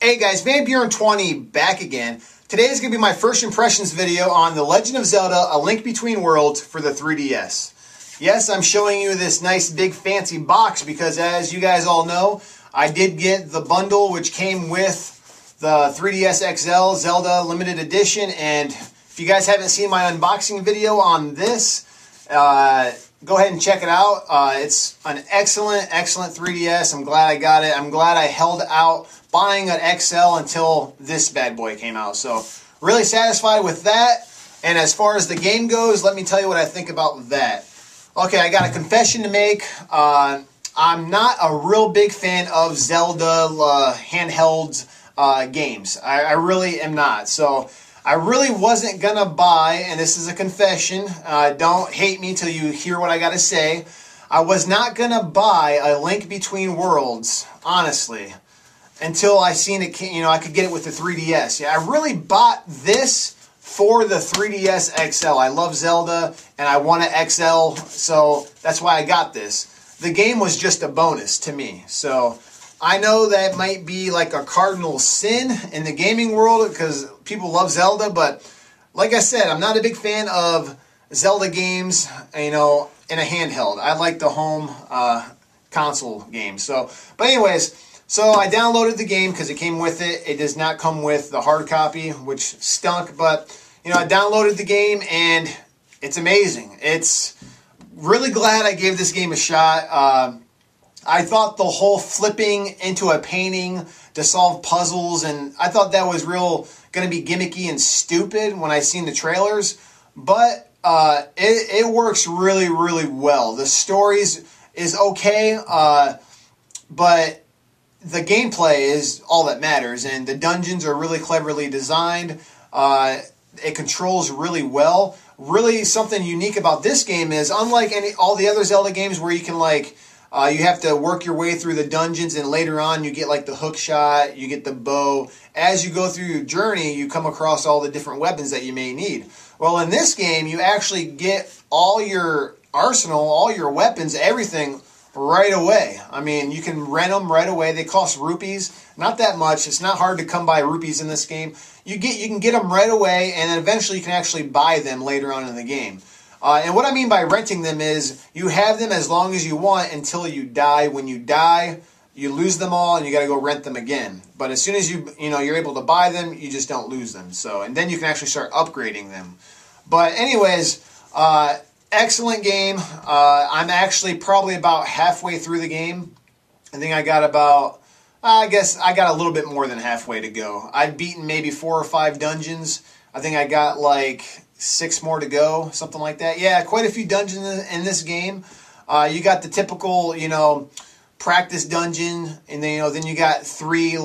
Hey guys, VanBuren20 back again. Today is going to be my first impressions video on The Legend of Zelda: A Link Between Worlds for the 3DS. Yes, I'm showing you this nice big fancy box because as you guys all know, I did get the bundle which came with the 3DS XL Zelda Limited Edition, and if you guys haven't seen my unboxing video on this, go ahead and check it out. It's an excellent 3DS. I'm glad I got it. I'm glad I held out buying an XL until this bad boy came out. So really satisfied with that. And as far as the game goes, let me tell you what I think about that. Okay, I got a confession to make. I'm not a real big fan of Zelda handheld games. I really am not. So I really wasn't going to buy, and this is a confession, don't hate me till you hear what I got to say. I was not going to buy A Link Between Worlds, honestly, until I seen it, I could get it with the 3DS. Yeah, I really bought this for the 3DS XL. I love Zelda, and I want an XL, so that's why I got this. The game was just a bonus to me, so I know that might be like a cardinal sin in the gaming world because people love Zelda, but like I said, I'm not a big fan of Zelda games, in a handheld. I like the home console games. But anyways, so I downloaded the game because it came with it. It does not come with the hard copy, which stunk, but I downloaded the game and it's amazing. It's really glad I gave this game a shot. I thought the whole flipping into a painting to solve puzzles, and I thought that was going to be gimmicky and stupid when I seen the trailers, but it works really, really well. The stories is okay, but the gameplay is all that matters, and the dungeons are really cleverly designed. It controls really well. Really something unique about this game is, unlike all the other Zelda games where you can you have to work your way through the dungeons, and later on you get the hook shot, you get the bow. As you go through your journey, you come across all the different weapons that you may need. Well, in this game, you actually get all your arsenal, all your weapons, everything right away. I mean, you can rent them right away. They cost rupees, not that much. It's not hard to come by rupees in this game. You can get them right away, and then eventually you can actually buy them later on in the game. And what I mean by renting them is you have them as long as you want until you die. When you die, you lose them all, and you got to go rent them again. But as soon as you're able to buy them, you just don't lose them. So, and then you can actually start upgrading them. But anyways, excellent game. I'm actually probably about halfway through the game. I think I got I got a little bit more than halfway to go. I've beaten maybe 4 or 5 dungeons. I think I got 6 more to go, something like that. Yeah, quite a few dungeons in this game. You got the typical, practice dungeon, and then you got 3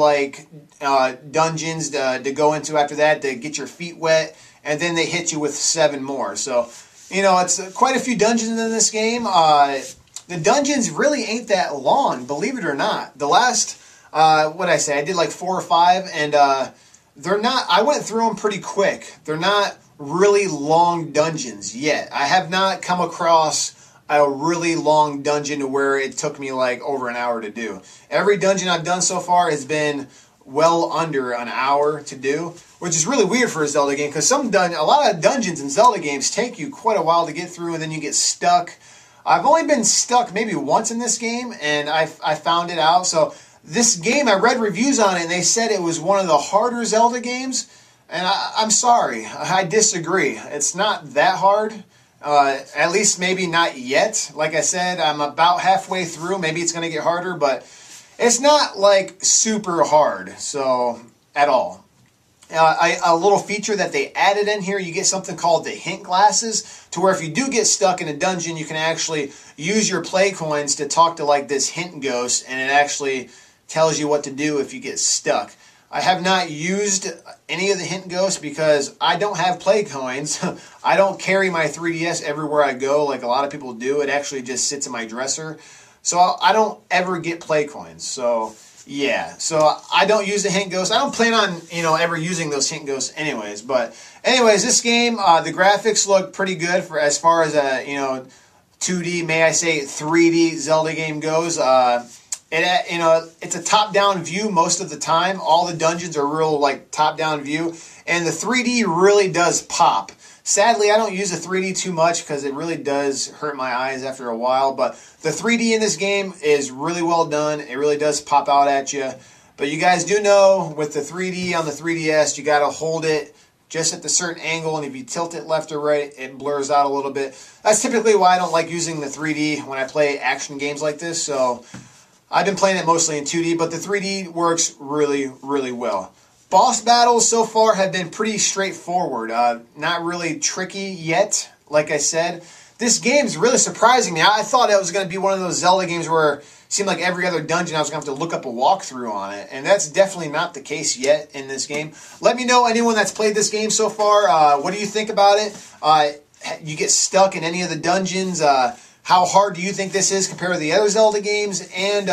dungeons to go into after that to get your feet wet, and then they hit you with 7 more. So, it's quite a few dungeons in this game. The dungeons really ain't that long, believe it or not. The last, I did 4 or 5, and they're not, I went through them pretty quick. They're not really long dungeons yet. I have not come across a really long dungeon to where it took me over an hour to do. Every dungeon I've done so far has been well under an hour to do, which is really weird for a Zelda game because a lot of dungeons in Zelda games take you quite a while to get through, and then you get stuck. I've only been stuck maybe once in this game, and I found it out. So this game, I read reviews on it, and they said it was one of the harder Zelda games. And I'm sorry, I disagree. It's not that hard, at least maybe not yet. Like I said, I'm about halfway through. Maybe it's going to get harder, but it's not super hard, so at all. A little feature that they added in here, you get something called the hint glasses, to where if you do get stuck in a dungeon, you can actually use your play coins to talk to this hint ghost, and it actually tells you what to do if you get stuck. I have not used any of the hint ghosts because I don't have play coins. I don't carry my 3DS everywhere I go like a lot of people do. It actually just sits in my dresser. So I don't ever get play coins. So yeah, so I don't use the hint ghosts. I don't plan on, ever using those hint ghosts anyways. But anyways, this game, the graphics look pretty good for as far as a, 2D, may I say 3D Zelda game goes. It's a top-down view most of the time. All the dungeons are real like top-down view, and the 3D really does pop. Sadly, I don't use the 3D too much because it really does hurt my eyes after a while, but the 3D in this game is really well done. It really does pop out at you. But you guys do know with the 3D on the 3DS, you got to hold it just at the certain angle, and if you tilt it left or right, it blurs out a little bit. That's typically why I don't like using the 3D when I play action games like this, so I've been playing it mostly in 2D, but the 3D works really, really well. Boss battles so far have been pretty straightforward. Not really tricky yet, like I said. This game's really surprising me. I thought it was going to be one of those Zelda games where it seemed like every other dungeon I was going to have to look up a walkthrough on it, and that's definitely not the case yet in this game. Let me know, anyone that's played this game so far, what do you think about it? You get stuck in any of the dungeons? How hard do you think this is compared to the other Zelda games? And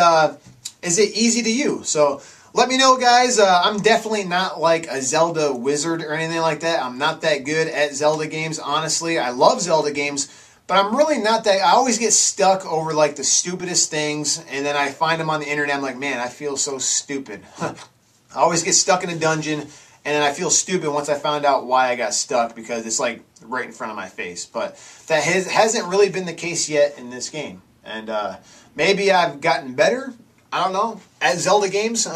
is it easy to use? So let me know, guys. I'm definitely not like a Zelda wizard or anything like that. I'm not that good at Zelda games, honestly. I love Zelda games, but I'm really not that. I always get stuck over like the stupidest things, and then I find them on the internet. I'm like, man, I feel so stupid. I always get stuck in a dungeon, and then I feel stupid once I found out why I got stuck because it's like right in front of my face. But that hasn't really been the case yet in this game. And maybe I've gotten better, I don't know, at Zelda games.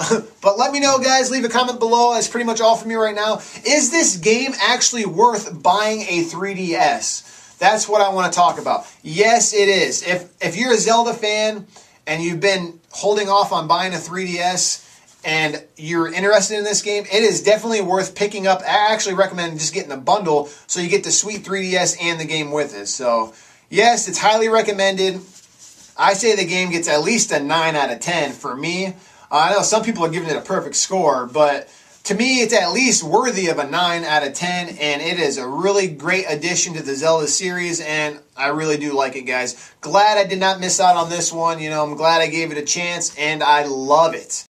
But let me know, guys. Leave a comment below. That's pretty much all from me right now. Is this game actually worth buying a 3DS? That's what I want to talk about. Yes, it is. If you're a Zelda fan and you've been holding off on buying a 3DS and you're interested in this game, it is definitely worth picking up. I actually recommend just getting the bundle so you get the sweet 3DS and the game with it. So, yes, it's highly recommended. I say the game gets at least a 9 out of 10 for me. I know some people are giving it a perfect score, but to me, it's at least worthy of a 9 out of 10, and it is a really great addition to the Zelda series, and I really do like it, guys. Glad I did not miss out on this one. I'm glad I gave it a chance, and I love it.